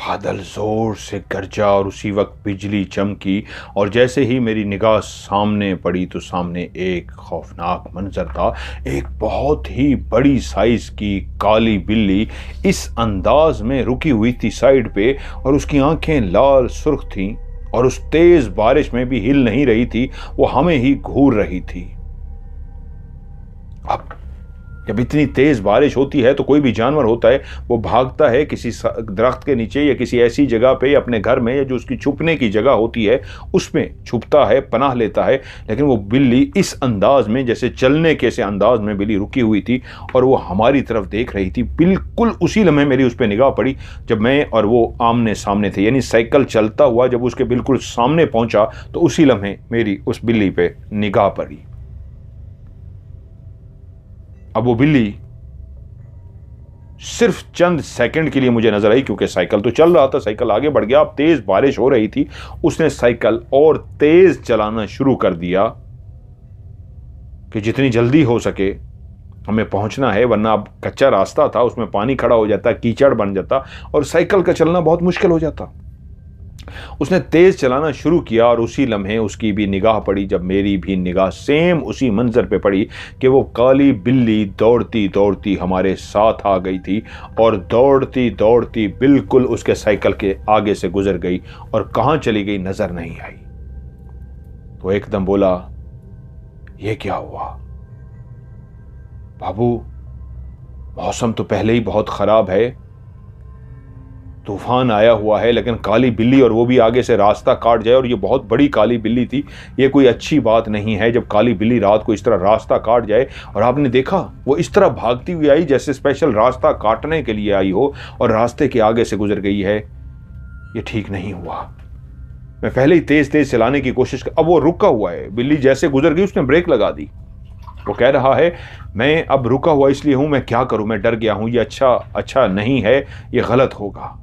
बादल जोर से गरजा और उसी वक्त बिजली चमकी और जैसे ही मेरी निगाह सामने पड़ी तो सामने एक खौफनाक मंजर था। एक बहुत ही बड़ी साइज की काली बिल्ली इस अंदाज में रुकी हुई थी साइड पे, और उसकी आंखें लाल सुर्ख थीं और उस तेज बारिश में भी हिल नहीं रही थी, वो हमें ही घूर रही थी। अब जब इतनी तेज बारिश होती है तो कोई भी जानवर होता है वो भागता है किसी दरख्त के नीचे या किसी ऐसी जगह पे, अपने घर में, या जो उसकी छुपने की जगह होती है उसमें छुपता है, पनाह लेता है। लेकिन वो बिल्ली इस अंदाज में, जैसे चलने के से अंदाज में बिल्ली रुकी हुई थी और वो हमारी तरफ देख रही थी। बिल्कुल उसी लम्हे मेरी उस पर निगाह पड़ी जब मैं और वो आमने सामने थे, यानी साइकिल चलता हुआ जब उसके बिल्कुल सामने पहुंचा तो उसी लम्हे मेरी उस बिल्ली पे निगाह पड़ी। अब वो बिल्ली सिर्फ चंद सेकंड के लिए मुझे नजर आई, क्योंकि साइकिल तो चल रहा था, साइकिल आगे बढ़ गया। अब तेज बारिश हो रही थी, उसने साइकिल और तेज चलाना शुरू कर दिया कि जितनी जल्दी हो सके हमें पहुंचना है, वरना अब कच्चा रास्ता था, उसमें पानी खड़ा हो जाता, कीचड़ बन जाता और साइकिल का चलना बहुत मुश्किल हो जाता। उसने तेज चलाना शुरू किया और उसी लम्हे उसकी भी निगाह पड़ी जब मेरी भी निगाह सेम उसी मंजर पे पड़ी कि वो काली बिल्ली दौड़ती दौड़ती हमारे साथ आ गई थी और दौड़ती दौड़ती बिल्कुल उसके साइकिल के आगे से गुजर गई और कहां चली गई नजर नहीं आई। तो एकदम बोला, ये क्या हुआ बाबू? मौसम तो पहले ही बहुत खराब है, तूफान आया हुआ है, लेकिन काली बिल्ली और वो भी आगे से रास्ता काट जाए, और ये बहुत बड़ी काली बिल्ली थी, ये कोई अच्छी बात नहीं है जब काली बिल्ली रात को इस तरह रास्ता काट जाए। और आपने देखा वो इस तरह भागती हुई आई जैसे स्पेशल रास्ता काटने के लिए आई हो और रास्ते के आगे से गुजर गई है। ये ठीक नहीं हुआ। मैं पहले ही तेज तेज चलाने की कोशिश अब वो रुका हुआ है, बिल्ली जैसे गुजर गई उसने ब्रेक लगा दी। वो कह रहा है, मैं अब रुका हुआ इसलिए हूं, मैं क्या करूं, मैं डर गया हूं, ये अच्छा नहीं है, ये गलत होगा।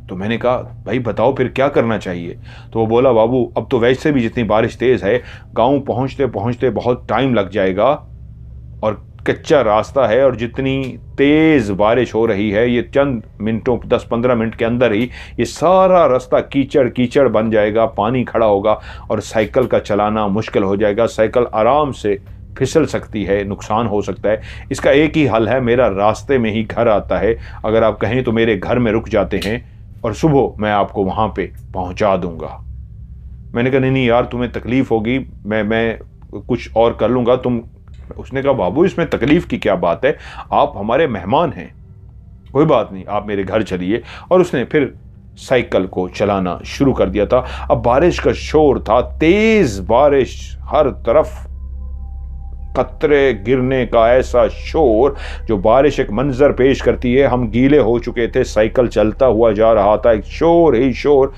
तो मैंने कहा, भाई बताओ फिर क्या करना चाहिए? तो वो बोला, बाबू अब तो वैसे भी जितनी बारिश तेज है, गांव पहुंचते पहुंचते बहुत टाइम लग जाएगा और कच्चा रास्ता है, और जितनी तेज बारिश हो रही है ये चंद मिनटों 10-15 मिनट के अंदर ही ये सारा रास्ता कीचड़ कीचड़ बन जाएगा, पानी खड़ा होगा और साइकिल का चलाना मुश्किल हो जाएगा, साइकिल आराम से फिसल सकती है, नुकसान हो सकता है। इसका एक ही हल है, मेरा रास्ते में ही घर आता है, अगर आप कहें तो मेरे घर में रुक जाते हैं और सुबह मैं आपको वहां पे पहुंचा दूंगा। मैंने कहा, नहीं यार, तुम्हें तकलीफ होगी, मैं कुछ और कर लूंगा। उसने कहा, बाबू इसमें तकलीफ की क्या बात है, आप हमारे मेहमान हैं, कोई बात नहीं, आप मेरे घर चलिए। और उसने फिर साइकिल को चलाना शुरू कर दिया था। अब बारिश का शोर था, तेज बारिश, हर तरफ कतरे गिरने का ऐसा शोर, जो बारिश एक मंजर पेश करती है। हम गीले हो चुके थे, साइकिल चलता हुआ जा रहा था, एक शोर ही शोर,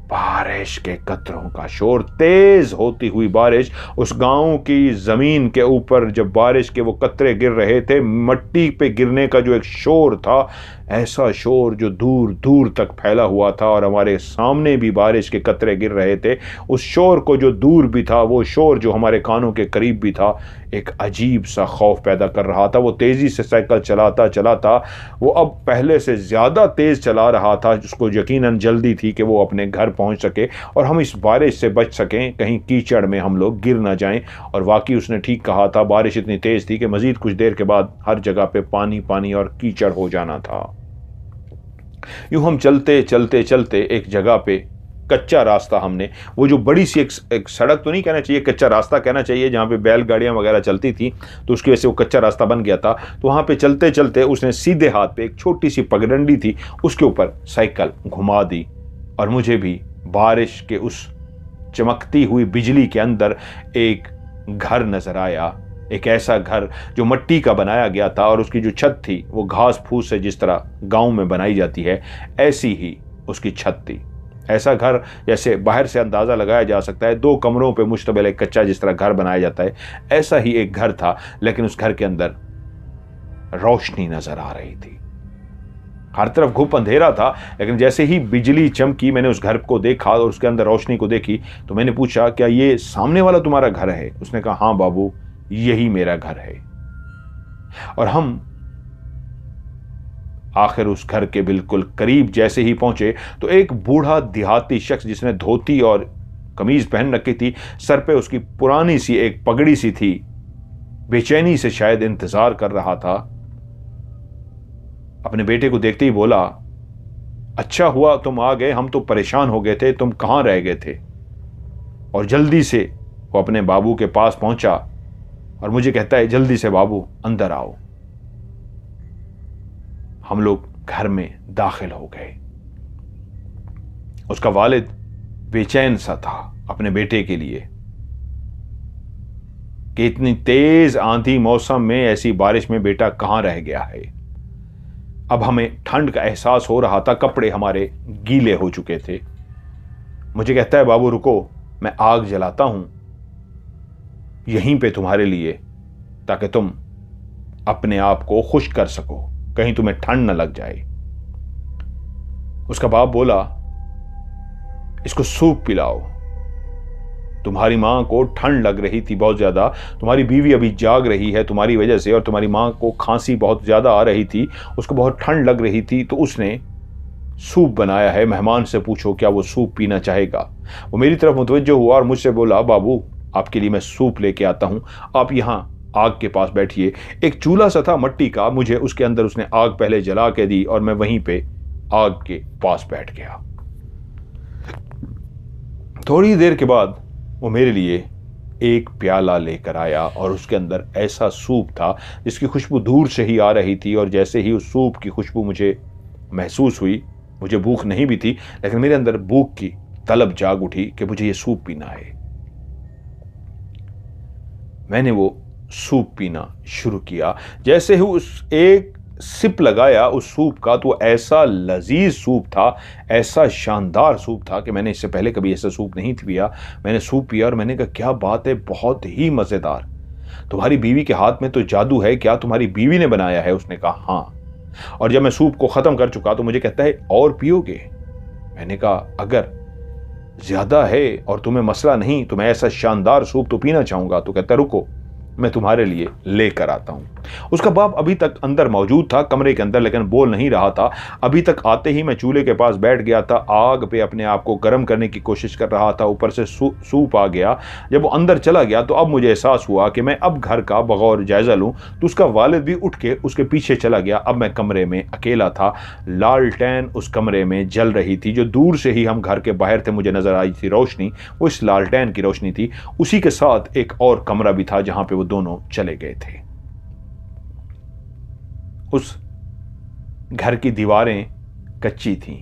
बारिश के कतरों का शोर, तेज होती हुई बारिश। उस गांव की जमीन के ऊपर जब बारिश के वो कतरे गिर रहे थे, मट्टी पे गिरने का जो एक शोर था, ऐसा शोर जो दूर दूर तक फैला हुआ था, और हमारे सामने भी बारिश के कतरे गिर रहे थे। उस शोर को जो दूर भी था, वो शोर जो हमारे कानों के करीब भी था, एक अजीब सा खौफ पैदा कर रहा था। वो तेजी से साइकिल चलाता चलाता वो अब पहले से ज्यादा तेज चला रहा था, जिसको यकीनन जल्दी थी कि वो अपने घर पहुंच सके और हम इस बारिश से बच सकें, कहीं कीचड़ में हम लोग गिर ना जाएं। और वाकई उसने ठीक कहा था, बारिश इतनी तेज थी कि मजीद कुछ देर के बाद हर जगह पे पानी पानी और कीचड़ हो जाना था। यूं हम चलते चलते चलते एक जगह पे कच्चा रास्ता, हमने वो जो बड़ी सी एक सड़क तो नहीं कहना चाहिए, कच्चा रास्ता कहना चाहिए, जहाँ पे बैलगाड़ियाँ वगैरह चलती थी, तो उसकी वजह से वो कच्चा रास्ता बन गया था। तो वहाँ पे चलते चलते उसने सीधे हाथ पे एक छोटी सी पगडंडी थी, उसके ऊपर साइकिल घुमा दी और मुझे भी बारिश के उस चमकती हुई बिजली के अंदर एक घर नजर आया। एक ऐसा घर जो मिट्टी का बनाया गया था और उसकी जो छत थी वो घास फूस से जिस तरह गांव में बनाई जाती है, ऐसी ही उसकी छत थी। ऐसा घर जैसे बाहर से अंदाज़ा लगाया जा सकता है, 2 कमरों पे मुश्तमिल एक कच्चा जिस तरह घर बनाया जाता है, ऐसा ही एक घर था। लेकिन उस घर के अंदर रोशनी नजर आ रही थी, हर तरफ घुप अंधेरा था, लेकिन जैसे ही बिजली चमकी, मैंने उस घर को देखा और उसके अंदर रोशनी को देखी, तो मैंने पूछा, क्या ये सामने वाला तुम्हारा घर है? उसने कहा, हाँ बाबू, यही मेरा घर है। और हम आखिर उस घर के बिल्कुल करीब जैसे ही पहुंचे तो एक बूढ़ा देहाती शख्स जिसने धोती और कमीज पहन रखी थी, सर पे उसकी पुरानी सी एक पगड़ी सी थी, बेचैनी से शायद इंतजार कर रहा था, अपने बेटे को देखते ही बोला, अच्छा हुआ तुम आ गए, हम तो परेशान हो गए थे, तुम कहां रह गए थे। और जल्दी से वो अपने बाबू के पास पहुंचा और मुझे कहता है, जल्दी से बाबू अंदर आओ। हम लोग घर में दाखिल हो गए। उसका वालिद बेचैन सा था अपने बेटे के लिए कि इतनी तेज आंधी मौसम में ऐसी बारिश में बेटा कहां रह गया है। अब हमें ठंड का एहसास हो रहा था, कपड़े हमारे गीले हो चुके थे। मुझे कहता है, बाबू रुको, मैं आग जलाता हूं यहीं पे तुम्हारे लिए, ताकि तुम अपने आप को खुश कर सको, कहीं तुम्हें ठंड न लग जाए। उसका बाप बोला, इसको सूप पिलाओ, तुम्हारी मां को ठंड लग रही थी बहुत ज्यादा, तुम्हारी बीवी अभी जाग रही है तुम्हारी वजह से, और तुम्हारी मां को खांसी बहुत ज्यादा आ रही थी, उसको बहुत ठंड लग रही थी, तो उसने सूप बनाया है, मेहमान से पूछो क्या वो सूप पीना चाहेगा। वो मेरी तरफ मुतवज्जो हुआ और मुझसे बोला, बाबू आपके लिए मैं सूप लेके आता हूं, आप यहां आग के पास बैठिए। एक चूल्हा सा था मट्टी का, मुझे उसके अंदर उसने आग पहले जला के दी और मैं वहीं पे आग के पास बैठ गया। थोड़ी देर के बाद वो मेरे लिए एक प्याला लेकर आया और उसके अंदर ऐसा सूप था जिसकी खुशबू दूर से ही आ रही थी, और जैसे ही उस सूप की खुशबू मुझे महसूस हुई, मुझे भूख नहीं भी थी लेकिन मेरे अंदर भूख की तलब जाग उठी कि मुझे ये सूप पीना है। मैंने वो सूप पीना शुरू किया। जैसे ही उस एक सिप लगाया उस सूप का, तो ऐसा लजीज सूप था, ऐसा शानदार सूप था कि मैंने इससे पहले कभी ऐसा सूप नहीं पिया। मैंने सूप पिया और मैंने कहा, क्या बात है, बहुत ही मजेदार। तुम्हारी बीवी के हाथ में तो जादू है, क्या तुम्हारी बीवी ने बनाया है? उसने कहा हाँ। और जब मैं सूप को खत्म कर चुका तो मुझे कहता है, और पियोगे? मैंने कहा, अगर ज्यादा है और तुम्हें मसला नहीं तो मैं ऐसा शानदार सूप तो पीना चाहूंगा। तो कहता है, रुको मैं तुम्हारे लिए लेकर आता हूं। उसका बाप अभी तक अंदर मौजूद था कमरे के अंदर, लेकिन बोल नहीं रहा था। अभी तक आते ही मैं चूल्हे के पास बैठ गया था, आग पे अपने आप को गर्म करने की कोशिश कर रहा था। ऊपर से सूप आ गया। जब वो अंदर चला गया तो अब मुझे एहसास हुआ कि मैं अब घर का बगौर जायजा लूं, तो उसका वालिद भी उठ के उसके पीछे चला गया। अब मैं कमरे में अकेला था। लालटेन उस कमरे में जल रही थी, जो दूर से ही हम घर के बाहर थे मुझे नजर आई थी रोशनी, वो इस लालटेन की रोशनी थी। उसी के साथ एक और कमरा भी था जहां पे वो दोनों चले गए थे। उस घर की दीवारें कच्ची थीं,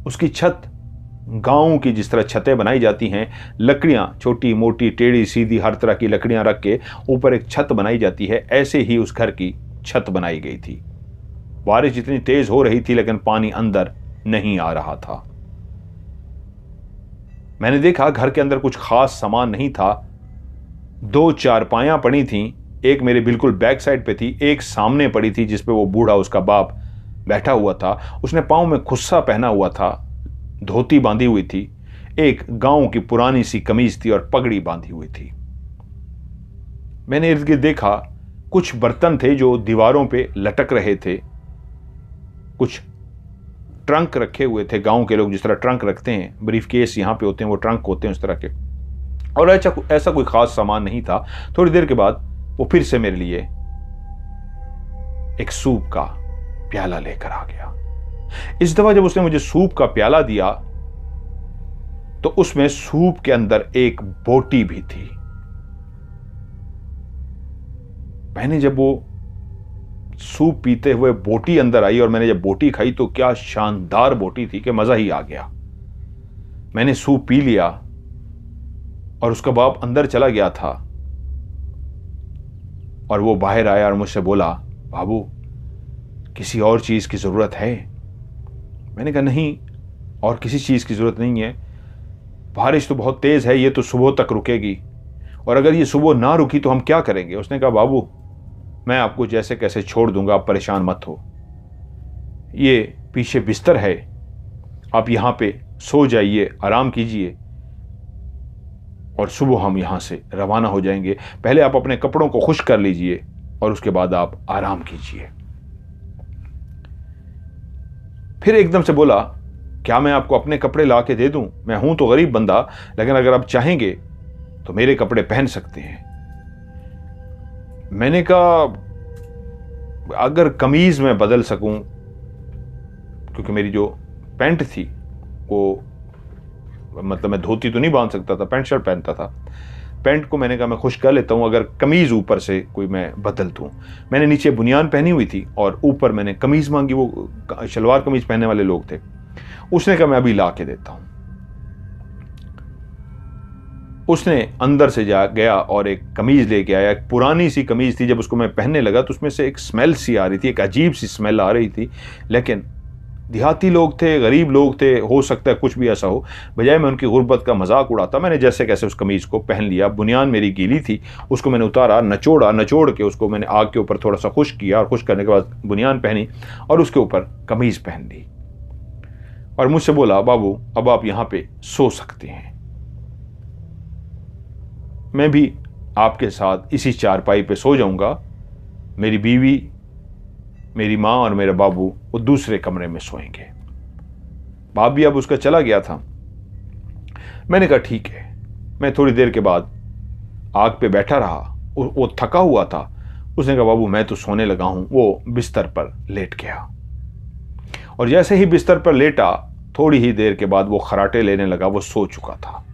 उसकी छत गांव की जिस तरह छतें बनाई जाती हैं, लकड़ियां छोटी मोटी टेढ़ी सीधी हर तरह की लकड़ियां रख के ऊपर एक छत बनाई जाती है, ऐसे ही उस घर की छत बनाई गई थी। बारिश जितनी तेज हो रही थी लेकिन पानी अंदर नहीं आ रहा था। मैंने देखा घर के अंदर कुछ खास सामान नहीं था। 2 चारपाइयां पड़ी थीं, एक मेरे बिल्कुल बैक साइड पे थी, एक सामने पड़ी थी जिस पे वो बूढ़ा उसका बाप बैठा हुआ था। उसने पांव में खुस्सा पहना हुआ था, धोती बांधी हुई थी, एक गांव की पुरानी सी कमीज थी और पगड़ी बांधी हुई थी। मैंने इर्द गिर्द देखा, कुछ बर्तन थे जो दीवारों पे लटक रहे थे, कुछ ट्रंक रखे हुए थे, गांव के लोग जिस तरह ट्रंक रखते हैं, ब्रीफ केस यहां पे होते हैं, वो ट्रंक होते हैं उस तरह के, और ऐसा कोई खास सामान नहीं था। थोड़ी देर के बाद वो फिर से मेरे लिए एक सूप का प्याला लेकर आ गया। इस दफा जब उसने मुझे सूप का प्याला दिया तो उसमें सूप के अंदर एक बोटी भी थी। मैंने जब वो सूप पीते हुए बोटी अंदर आई और मैंने जब बोटी खाई तो क्या शानदार बोटी थी कि मजा ही आ गया। मैंने सूप पी लिया और उसका बाप अंदर चला गया था और वो बाहर आया और मुझसे बोला, बाबू किसी और चीज की जरूरत है? मैंने कहा नहीं, और किसी चीज की जरूरत नहीं है, बारिश तो बहुत तेज है, ये तो सुबह तक रुकेगी, और अगर ये सुबह ना रुकी तो हम क्या करेंगे? उसने कहा, बाबू मैं आपको जैसे कैसे छोड़ दूंगा, आप परेशान मत हो, ये पीछे बिस्तर है, आप यहां पे सो जाइए, आराम कीजिए और सुबह हम यहां से रवाना हो जाएंगे। पहले आप अपने कपड़ों को खुश कर लीजिए और उसके बाद आप आराम कीजिए। फिर एकदम से बोला, क्या मैं आपको अपने कपड़े ला के दे दूं? मैं हूं तो गरीब बंदा, लेकिन अगर आप चाहेंगे तो मेरे कपड़े पहन सकते हैं। मैंने कहा, अगर कमीज मैं बदल सकूं, क्योंकि मेरी जो पैंट थी वो, मतलब मैं धोती तो नहीं बांध सकता था, पैंट शर्ट पहनता था। पैंट को मैंने कहा मैं खुश कर लेता हूं अगर कमीज ऊपर से कोई मैं बदल दूं। मैंने नीचे बुनियान पहनी हुई थी और ऊपर मैंने कमीज मांगी, वो शलवार कमीज पहनने वाले लोग थे। उसने कहा मैं अभी ला के देता हूं। उसने अंदर से जा गया और एक कमीज लेके आया। एक पुरानी सी कमीज थी, जब उसको मैं पहनने लगा तो उसमें से एक स्मेल सी आ रही थी, एक अजीब सी स्मेल आ रही थी। लेकिन देहाती लोग थे, गरीब लोग थे, हो सकता है कुछ भी ऐसा हो, बजाय मैं उनकी गुर्बत का मजाक उड़ाता, मैंने जैसे कैसे उस कमीज को पहन लिया। बुनियान मेरी गीली थी, उसको मैंने उतारा, नचोड़ के उसको मैंने आग के ऊपर थोड़ा सा खुश्क किया, और खुश्क करने के बाद बुनियान पहनी और उसके ऊपर कमीज पहन ली। और मुझसे बोला, बाबू अब आप यहां पे सो सकते हैं, मैं भी आपके साथ इसी चारपाई पे सो जाऊंगा। मेरी बीवी, मेरी मां और मेरा बाबू वो दूसरे कमरे में सोएंगे। बाप भी अब उसका चला गया था। मैंने कहा ठीक है। मैं थोड़ी देर के बाद आग पे बैठा रहा, वो थका हुआ था। उसने कहा, बाबू मैं तो सोने लगा हूं। वो बिस्तर पर लेट गया और जैसे ही बिस्तर पर लेटा, थोड़ी ही देर के बाद वो खराटे लेने लगा, वो सो चुका था।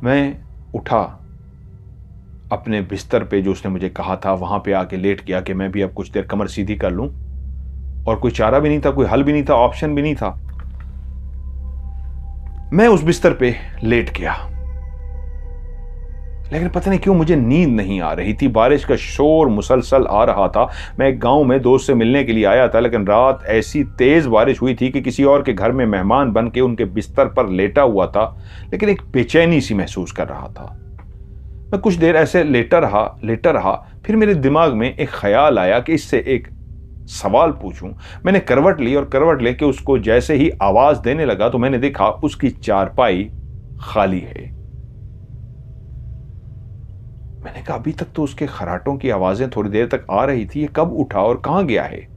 मैं उठा, अपने बिस्तर पे जो उसने मुझे कहा था वहां पे आके लेट गया कि मैं भी अब कुछ देर कमर सीधी कर लूं। और कोई चारा भी नहीं था, कोई हल भी नहीं था, ऑप्शन भी नहीं था। मैं उस बिस्तर पे लेट गया, लेकिन पता नहीं क्यों मुझे नींद नहीं आ रही थी। बारिश का शोर मुसलसल आ रहा था। मैं एक गांव में दोस्त से मिलने के लिए आया था, लेकिन रात ऐसी तेज बारिश हुई थी कि किसी और के घर में मेहमान बन के उनके बिस्तर पर लेटा हुआ था, लेकिन एक बेचैनी सी महसूस कर रहा था। मैं कुछ देर ऐसे लेटा रहा। फिर मेरे दिमाग में एक ख्याल आया कि इससे एक सवाल पूछूं। मैंने करवट ली और करवट लेके उसको जैसे ही आवाज देने लगा तो मैंने देखा उसकी चारपाई खाली है। मैंने कहा, अभी तक तो उसके खराटों की आवाजें थोड़ी देर तक आ रही थी, ये कब उठा और कहां गया है?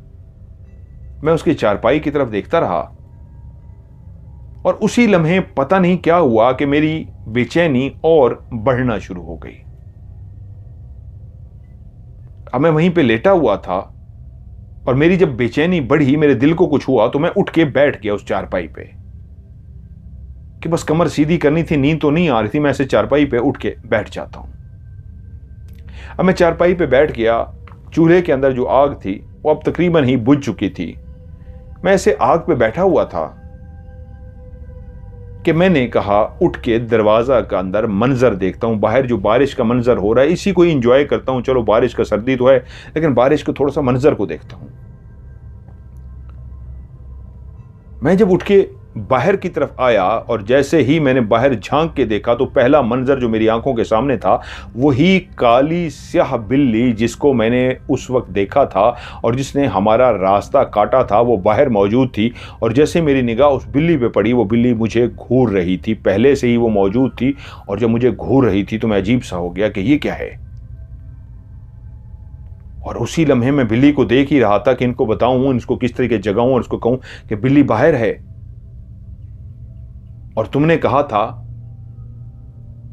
मैं उसकी चारपाई की तरफ देखता रहा और उसी लम्हे पता नहीं क्या हुआ कि मेरी बेचैनी और बढ़ना शुरू हो गई। अब मैं वहीं पे लेटा हुआ था और मेरी जब बेचैनी बढ़ी, मेरे दिल को कुछ हुआ तो मैं उठ के बैठ गया उस चारपाई पे कि बस कमर सीधी करनी थी, नींद तो नहीं आ रही थी, मैं ऐसे चारपाई पे उठ के बैठ जाता हूं। अब मैं चारपाई पे बैठ गया। चूल्हे के अंदर जो आग थी वो अब तकरीबन ही बुझ चुकी थी। मैं ऐसे आग पे बैठा हुआ था कि मैंने कहा उठ के दरवाजा का अंदर मंजर देखता हूं, बाहर जो बारिश का मंजर हो रहा है इसी को एंजॉय करता हूं। चलो बारिश का सर्दी तो है, लेकिन बारिश को थोड़ा सा मंजर को देखता हूं। मैं जब उठ के बाहर की तरफ आया और जैसे ही मैंने बाहर झांक के देखा तो पहला मंजर जो मेरी आंखों के सामने था वही काली स्याह बिल्ली जिसको मैंने उस वक्त देखा था और जिसने हमारा रास्ता काटा था, वो बाहर मौजूद थी। और जैसे मेरी निगाह उस बिल्ली पे पड़ी, वो बिल्ली मुझे घूर रही थी। पहले से ही वो मौजूद थी और जब मुझे घूर रही थी तो मैं अजीब सा हो गया कि ये क्या है। और उसी लम्हे में बिल्ली को देख ही रहा था कि इनको बताऊं, इसको किस तरीके जगाऊं और इसको कहूं कि बिल्ली बाहर है और तुमने कहा था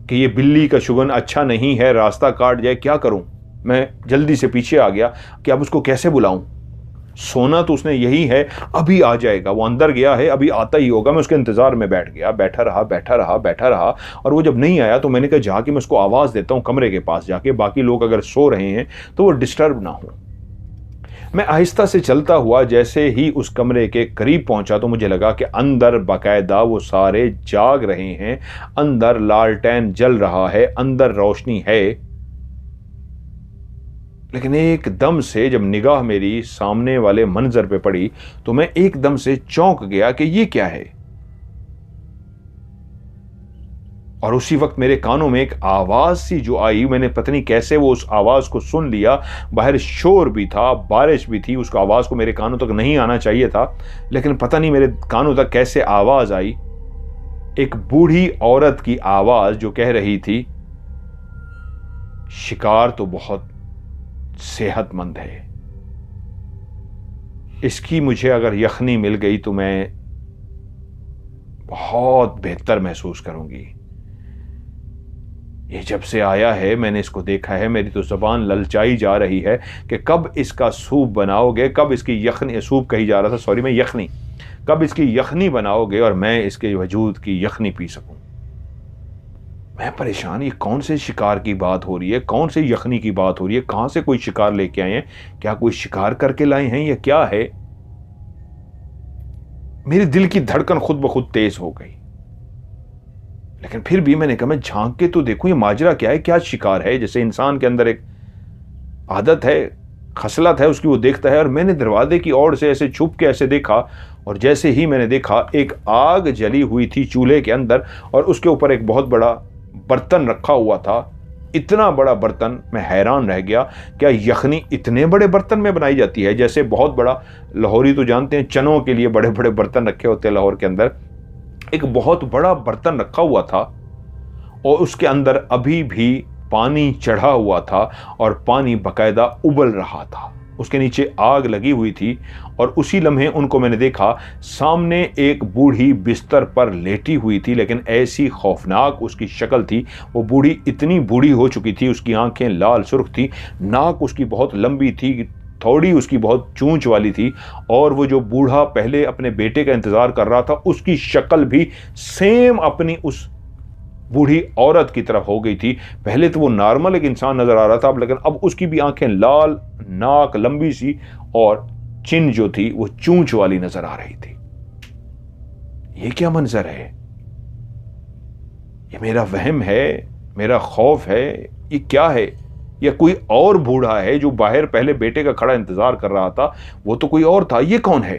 कि ये बिल्ली का शुगन अच्छा नहीं है, रास्ता काट जाए, क्या करूं? मैं जल्दी से पीछे आ गया कि अब उसको कैसे बुलाऊं। सोना तो उसने यही है, अभी आ जाएगा, वो अंदर गया है, अभी आता ही होगा। मैं उसके इंतजार में बैठ गया, बैठा रहा और वो जब नहीं आया तो मैंने कहा जाके मैं उसको आवाज देता हूं कमरे के पास जाके, बाकी लोग अगर सो रहे हैं तो वो डिस्टर्ब ना हो। मैं आहिस्ता से चलता हुआ जैसे ही उस कमरे के करीब पहुंचा तो मुझे लगा कि अंदर बाकायदा वो सारे जाग रहे हैं, अंदर लालटेन जल रहा है, अंदर रोशनी है। लेकिन एकदम से जब निगाह मेरी सामने वाले मंजर पे पड़ी तो मैं एकदम से चौंक गया कि ये क्या है। और उसी वक्त मेरे कानों में एक आवाज सी जो आई, मैंने पता नहीं कैसे वो उस आवाज को सुन लिया। बाहर शोर भी था, बारिश भी थी, उस आवाज को मेरे कानों तक नहीं आना चाहिए था, लेकिन पता नहीं मेरे कानों तक कैसे आवाज आई। एक बूढ़ी औरत की आवाज जो कह रही थी, शिकार तो बहुत सेहतमंद है, इसकी मुझे अगर यखनी मिल गई तो मैं बहुत बेहतर महसूस करूंगी। ये जब से आया है मैंने इसको देखा है, मेरी तो ज़बान ललचाई जा रही है कि कब इसका सूप बनाओगे, कब इसकी यखनी, सूप कही जा रहा था सॉरी मैं, यखनी, कब इसकी यखनी बनाओगे और मैं इसके वजूद की यखनी पी सकूं। मैं परेशान, ये कौन से शिकार की बात हो रही है, कौन से यखनी की बात हो रही है, कहां से कोई शिकार लेके आए हैं, क्या कोई शिकार करके लाए हैं या क्या है। मेरे दिल की धड़कन खुद ब खुद तेज हो गई, लेकिन फिर भी मैंने कहा मैं झांक के तो देखूं ये माजरा क्या है, क्या शिकार है। जैसे इंसान के अंदर एक आदत है, खसलत है उसकी, वो देखता है। और मैंने दरवाजे की ओर से ऐसे छुप के ऐसे देखा, और जैसे ही मैंने देखा एक आग जली हुई थी चूल्हे के अंदर, और उसके ऊपर एक बहुत बड़ा बर्तन रखा हुआ था। इतना बड़ा बर्तन, मैं हैरान रह गया, क्या यखनी इतने बड़े बर्तन में बनाई जाती है। जैसे बहुत बड़ा, लाहौरी तो जानते हैं चनों के लिए बड़े बड़े बर्तन रखे होते हैं लाहौर के अंदर, एक बहुत बड़ा बर्तन रखा हुआ था और उसके अंदर अभी भी पानी चढ़ा हुआ था और पानी बकायदा उबल रहा था, उसके नीचे आग लगी हुई थी। और उसी लम्हे उनको मैंने देखा, सामने एक बूढ़ी बिस्तर पर लेटी हुई थी, लेकिन ऐसी खौफनाक उसकी शक्ल थी। वो बूढ़ी इतनी बूढ़ी हो चुकी थी, उसकी आंखें लाल सुर्ख थी, नाक उसकी बहुत लंबी थी, थोड़ी उसकी बहुत चूंच वाली थी, और वो जो बूढ़ा पहले अपने बेटे का इंतजार कर रहा था उसकी शक्ल भी सेम अपनी उस बूढ़ी औरत की तरफ हो गई थी। पहले तो वो नॉर्मल एक इंसान नजर आ रहा था, लेकिन अब उसकी भी आंखें लाल, नाक लंबी सी, और चिन जो थी वो चूंच वाली नजर आ रही थी। ये क्या मंजर है? ये मेरा वहम है, मेरा खौफ है, ये क्या है? या कोई और बूढ़ा है जो बाहर पहले बेटे का खड़ा इंतजार कर रहा था, वो तो कोई और था, ये कौन है?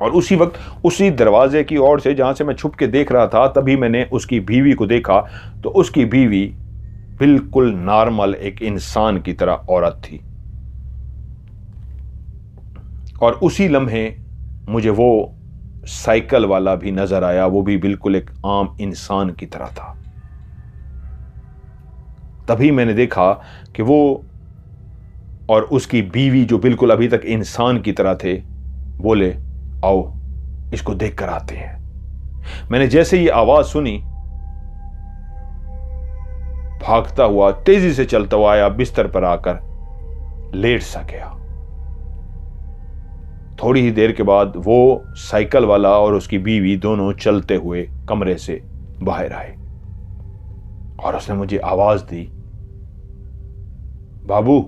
और उसी वक्त उसी दरवाजे की ओर से जहां से मैं छुप के देख रहा था, तभी मैंने उसकी बीवी को देखा, तो उसकी बीवी बिल्कुल नॉर्मल एक इंसान की तरह औरत थी। और उसी लम्हे मुझे वो साइकिल वाला भी नजर आया, वो भी बिल्कुल एक आम इंसान की तरह था। तभी मैंने देखा कि वो और उसकी बीवी जो बिल्कुल अभी तक इंसान की तरह थे, बोले आओ इसको देख कर आते हैं। मैंने जैसे ये आवाज सुनी, भागता हुआ तेजी से चलता हुआ आया, बिस्तर पर आकर लेट सा गया। थोड़ी ही देर के बाद वो साइकिल वाला और उसकी बीवी दोनों चलते हुए कमरे से बाहर आए और उसने मुझे आवाज दी, बाबू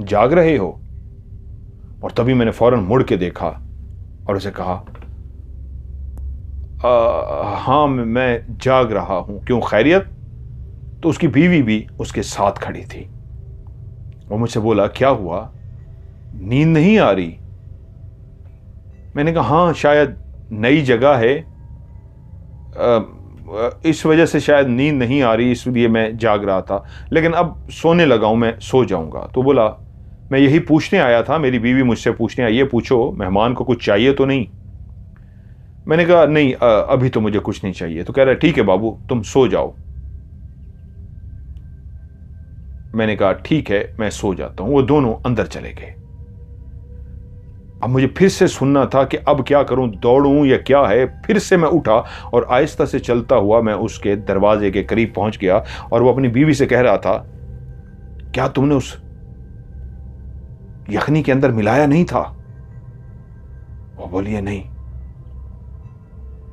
जाग रहे हो? और तभी मैंने फौरन मुड़ के देखा और उसे कहा, हाँ मैं जाग रहा हूं, क्यों खैरियत? तो उसकी बीवी भी उसके साथ खड़ी थी। वो मुझसे बोला, क्या हुआ, नींद नहीं आ रही? मैंने कहा, हाँ शायद नई जगह है, इस वजह से शायद नींद नहीं आ रही, इसलिए मैं जाग रहा था, लेकिन अब सोने लगा हूं, मैं सो जाऊंगा। तो बोला, मैं यही पूछने आया था, मेरी बीवी मुझसे पूछने आई, ये पूछो मेहमान को कुछ चाहिए तो नहीं? मैंने कहा, नहीं अभी तो मुझे कुछ नहीं चाहिए। तो कह रहा है, ठीक है बाबू तुम सो जाओ। मैंने कहा, ठीक है मैं सो जाता हूं। वो दोनों अंदर चले गए। अब मुझे फिर से सुनना था कि अब क्या करूं, दौड़ूं या क्या है। फिर से मैं उठा और आहिस्ता से चलता हुआ मैं उसके दरवाजे के करीब पहुंच गया और वो अपनी बीवी से कह रहा था, क्या तुमने उस यखनी के अंदर मिलाया नहीं था? वो बोलिए, नहीं।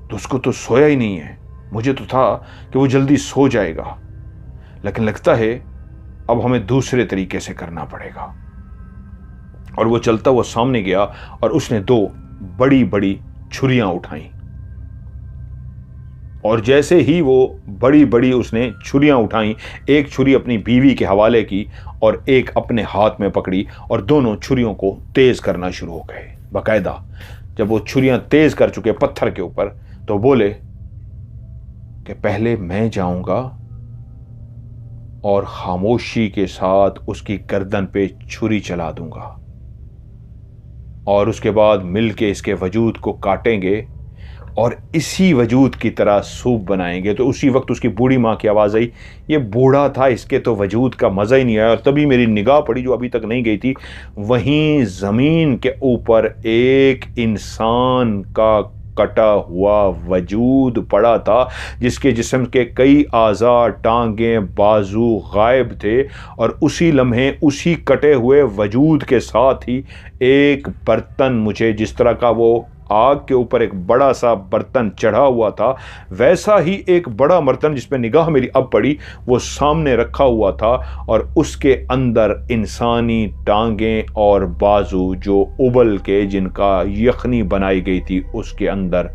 तो उसको तो सोया ही नहीं है, मुझे तो था कि वो जल्दी सो जाएगा, लेकिन लगता है अब हमें दूसरे तरीके से करना पड़ेगा। और वो चलता हुआ सामने गया और उसने दो बड़ी बड़ी छुरियां उठाई, और जैसे ही वो बड़ी बड़ी उसने छुरियां उठाई, एक छुरी अपनी बीवी के हवाले की और एक अपने हाथ में पकड़ी, और दोनों छुरियों को तेज करना शुरू हो गए बाकायदा। जब वो छुरियां तेज कर चुके पत्थर के ऊपर, तो बोले कि पहले मैं जाऊंगा और खामोशी के साथ उसकी गर्दन पे छुरी चला दूंगा, और उसके बाद मिलके इसके वजूद को काटेंगे और इसी वजूद की तरह सूप बनाएंगे। तो उसी वक्त उसकी बूढ़ी माँ की आवाज़ आई, ये बूढ़ा था, इसके तो वजूद का मज़ा ही नहीं आया। और तभी मेरी निगाह पड़ी जो अभी तक नहीं गई थी, वहीं ज़मीन के ऊपर एक इंसान का कटा हुआ वजूद पड़ा था, जिसके जिस्म के कई आज़ा, टांगें, बाजू गायब थे। और उसी लम्हे उसी कटे हुए वजूद के साथ ही एक बर्तन, मुझे जिस तरह का वो आग के ऊपर एक बड़ा सा बर्तन चढ़ा हुआ था, वैसा ही एक बड़ा बर्तन जिसमें निगाह मेरी अब पड़ी, वो सामने रखा हुआ था। और उसके अंदर इंसानी टांगें और बाजू जो उबल के, जिनका यखनी बनाई गई थी, उसके अंदर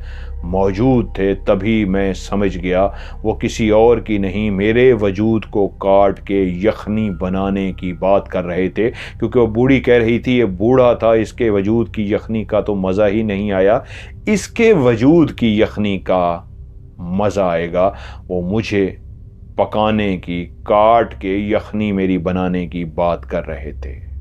मौजूद थे। तभी मैं समझ गया वो किसी और की नहीं, मेरे वजूद को काट के यखनी बनाने की बात कर रहे थे। क्योंकि वो बूढ़ी कह रही थी ये बूढ़ा था, इसके वजूद की यखनी का तो मज़ा ही नहीं आया, इसके वजूद की यखनी का मज़ा आएगा। वो मुझे पकाने की, काट के यखनी मेरी बनाने की बात कर रहे थे।